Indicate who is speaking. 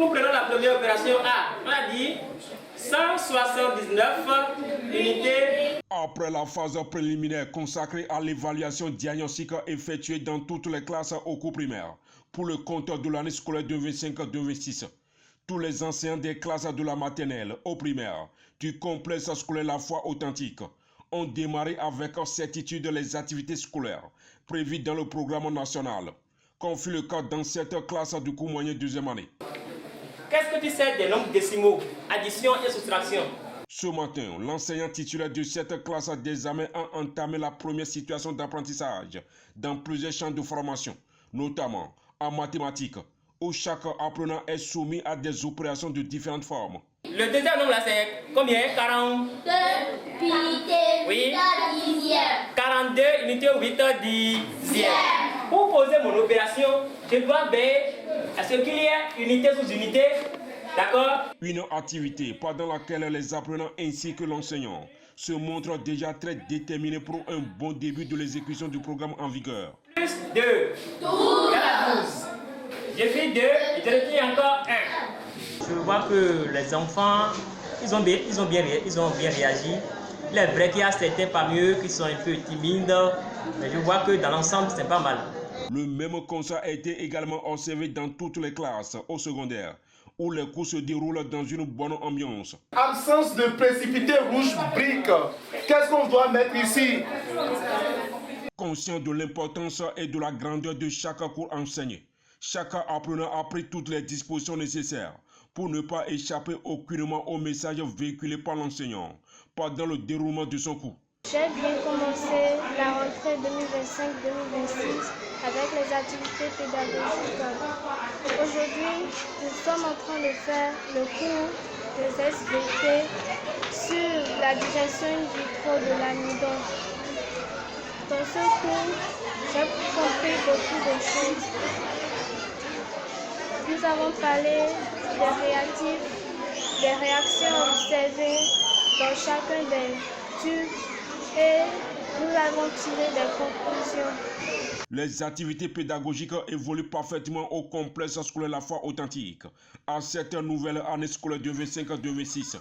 Speaker 1: nous prenons la première opération A, on a dit 179 unités.
Speaker 2: Après la phase préliminaire consacrée à l'évaluation diagnostique effectuée dans toutes les classes au cours primaire pour le compte de l'année scolaire 2025-2026, tous les enseignants des classes de la maternelle au primaire du complexe scolaire La Foi Authentique ont démarré avec certitude les activités scolaires prévues dans le programme national, comme fut le cas dans cette classe du cours moyen deuxième année.
Speaker 1: Qu'est-ce que tu sais des nombres décimaux, addition et soustraction?
Speaker 2: Ce matin, l'enseignant titulaire de cette classe d'examen a entamé la première situation d'apprentissage dans plusieurs champs de formation, notamment en mathématiques, où chaque apprenant est soumis à des opérations de différentes formes.
Speaker 1: Le deuxième nombre là, c'est combien? 42
Speaker 3: unités,
Speaker 1: oui.
Speaker 3: 10e.
Speaker 1: 42 unités 8 dixième. Pour poser mon opération, je dois veiller à ce qu'il y ait unité sous unité. D'accord?
Speaker 2: Une activité pendant laquelle les apprenants ainsi que l'enseignant se montrent déjà très déterminés pour un bon début de l'exécution du programme en vigueur.
Speaker 1: Plus 2 égale à 12. J'ai fait 2 et je retire encore 1.
Speaker 4: Je vois que les enfants, ils ont bien réagi. Il est vrai qu'il y a certains parmi eux qui sont un peu timides, mais je vois que dans l'ensemble, c'est pas mal.
Speaker 2: Le même constat a été également observé dans toutes les classes au secondaire, où les cours se déroulent dans une bonne ambiance.
Speaker 5: Absence de précipité rouge brique. Qu'est-ce qu'on doit mettre ici?
Speaker 2: Conscient de l'importance et de la grandeur de chaque cours enseigné, chaque apprenant a pris toutes les dispositions nécessaires pour ne pas échapper aucunement au message véhiculé par l'enseignant pendant le déroulement de son cours.
Speaker 6: J'ai bien commencé la rentrée 2025-2026 avec les activités pédagogiques. Aujourd'hui, nous sommes en train de faire le cours des SVT sur la digestion in vitro de l'amidon. Dans ce cours, j'ai compris beaucoup de choses. Nous avons parlé des réactifs, des réactions observées dans chacun des tubes et nous avons tiré des conclusions.
Speaker 2: Les activités pédagogiques évoluent parfaitement au complexe scolaire La Foi Authentique à cette nouvelle année scolaire 2025-2026.